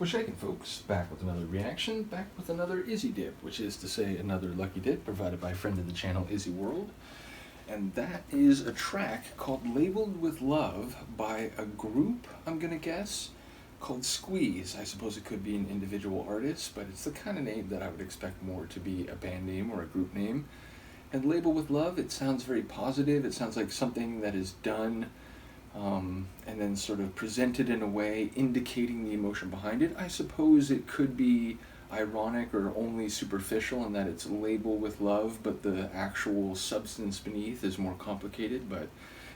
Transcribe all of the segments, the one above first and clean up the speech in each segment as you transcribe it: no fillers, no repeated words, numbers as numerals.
What's shaking, folks? Back with another reaction, back with another Izzy Dip, which is to say another lucky dip provided by friend of the channel, Izzy World. And that is a track called Labeled with Love by a group, I'm gonna guess, called Squeeze. I suppose it could be an individual artist, but it's the kind of name that I would expect more to be a band name or a group name. And Labeled with Love, it sounds very positive. It sounds like something that is done and then sort of presented in a way indicating the emotion behind it. I suppose it could be ironic or only superficial in that it's labeled with love, but the actual substance beneath is more complicated. But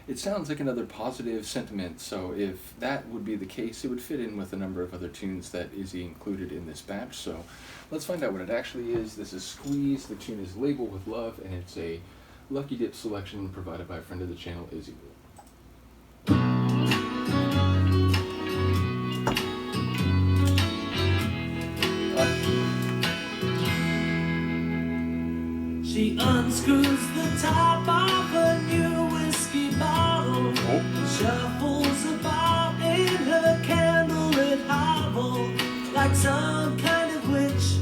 it sounds like another positive sentiment, so if that would be the case, it would fit in with a number of other tunes that Izzy included in this batch. So let's find out what it actually is. This is Squeeze, the tune is Labeled with Love, and it's a Lucky Dip selection provided by a friend of the channel, Izzy World. She unscrews the top of a new whiskey bottle, shuffles about in her candlelit hovel, like some kind of witch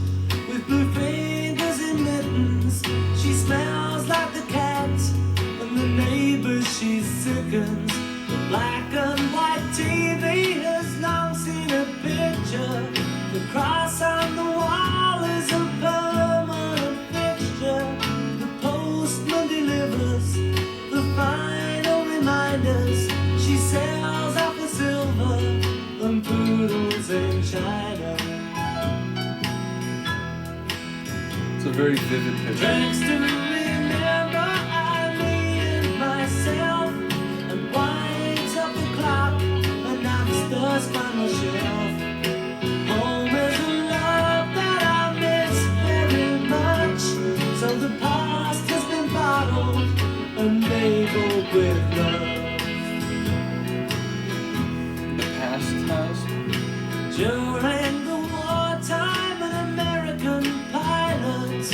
with blue fingers and mittens. She smells like the cat and the neighbors she sickens. The black and white TV has long seen a picture. The cross on the wall is a permanent fixture. The postman delivers the final reminders. She sells out for silver and poodles in China. It's a very vivid picture. Drinks to remember I, me and myself, and winds up the clock and knocks dust on the shelf. Home is a love that I miss very much, so the past has been bottled and labeled with love. The past has? During the wartime, an American pilot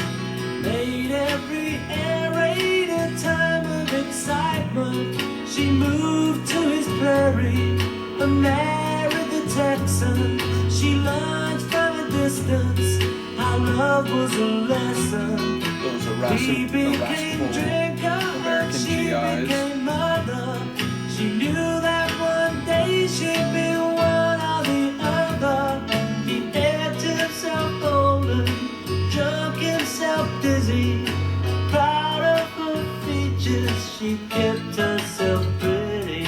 made every air raid a time of excitement. She moved to his prairie and married the Texan. She learned from a distance how love was a lesson. Those He became drinker and American she GIs. became mother. She knew that one day she'd be one or the other. He ate himself golden, drunk himself dizzy. Proud of her features, she kept herself pretty.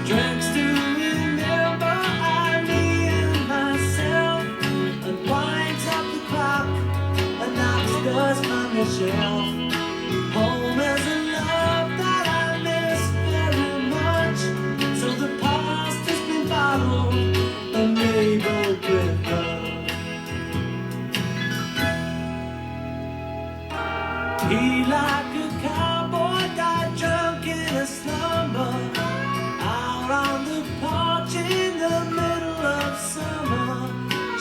Drinks to remember I, me and myself, and winds up the clock and knocks dust on the shelf. Home is a love that I miss very much, so the past has been bottled and labeled with love. He, like a cowboy, died drunk in a slumber, out on the porch in the middle of summer.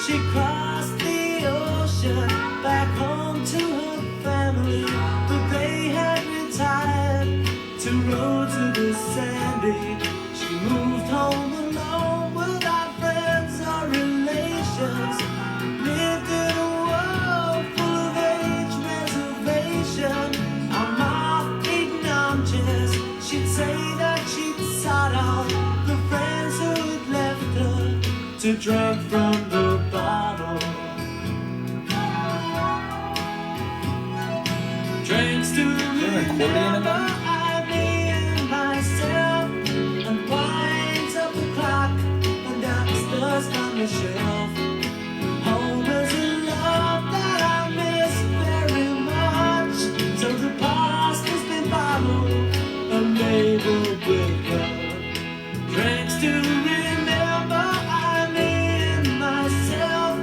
She crossed the ocean back home to her family, but they had retired to roads that were sandy. She moved home alone without friends or relations, lived in a world full of age reservation. On moth-eaten armchairs, she'd say that she'd sought out the friends who had left her to drink from the bottle. Drinks to remember I, me and myself, and winds up the clock and knocks dust on the shelf. Home is a love that I miss very much, so the past has been bottled and labeled with love. Drinks to remember I, me and myself,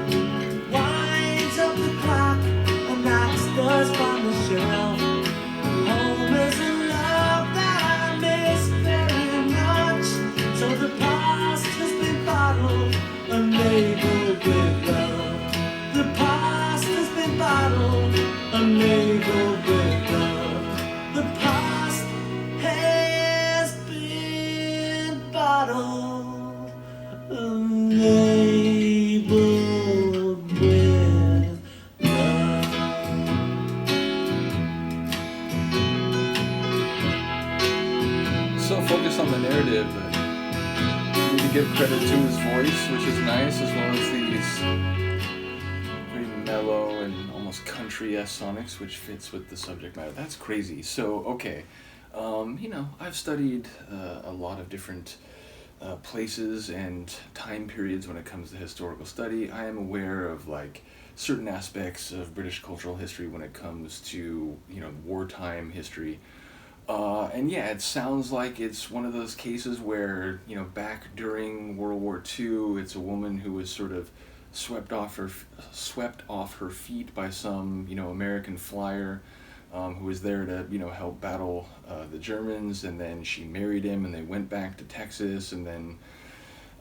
winds up the clock and knocks dust on the shelf. Home is a love that I miss very much, so the past has been bottled and labeled with love. The past has been bottled and labeled with love. The past has been bottled narrative, but I need to give credit to his voice, which is nice, as well as these very mellow and almost country-esque sonics, which fits with the subject matter. That's crazy. So, okay, I've studied a lot of different places and time periods when it comes to historical study. I am aware of like certain aspects of British cultural history when it comes to wartime history. And yeah, it sounds like it's one of those cases where back during World War II, it's a woman who was sort of swept off her feet by some American flyer, who was there to help battle the Germans, and then she married him, and they went back to Texas, and then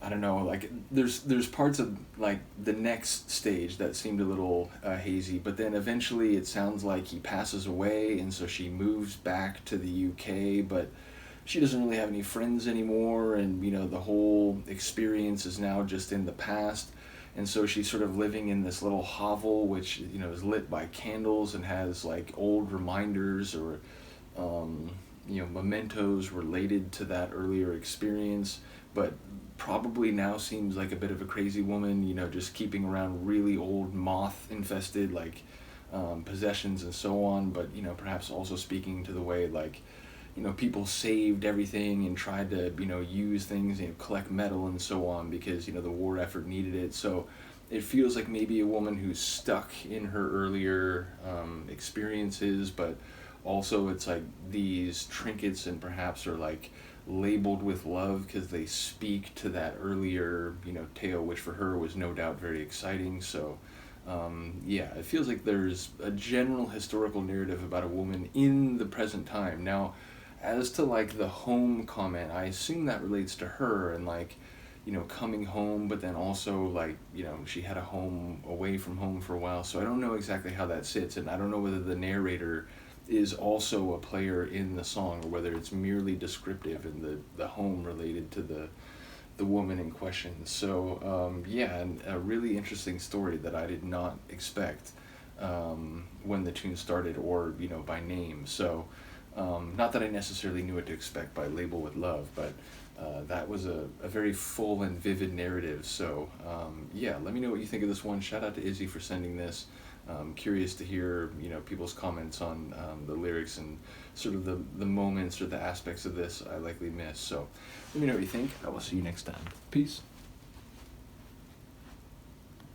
I don't know, like there's parts of like the next stage that seemed a little hazy, but then eventually it sounds like he passes away, and so she moves back to the UK, but she doesn't really have any friends anymore, and the whole experience is now just in the past, and so she's sort of living in this little hovel which is lit by candles and has like old reminders or mementos related to that earlier experience, but probably now seems like a bit of a crazy woman, just keeping around really old moth-infested like possessions and so on, but perhaps also speaking to the way like people saved everything and tried to use things, collect metal and so on because the war effort needed it. So it feels like maybe a woman who's stuck in her earlier experiences, but also it's like these trinkets and perhaps are like labeled with love because they speak to that earlier tale, which for her was no doubt very exciting. So it feels like there's a general historical narrative about a woman in the present time. Now, as to like the home comment, I assume that relates to her and like coming home, but then also like she had a home away from home for a while, so I don't know exactly how that sits, and I don't know whether the narrator is also a player in the song or whether it's merely descriptive in the home related to the woman in question. So and a really interesting story that I did not expect when the tune started, or by name. So not that I necessarily knew what to expect by Label with Love, but that was a very full and vivid narrative. So let me know what you think of this one. Shout out to Izzy for sending this. Curious to hear people's comments on the lyrics and sort of the moments or the aspects of this I likely missed. So let me know what you think. I will see you next time. Peace.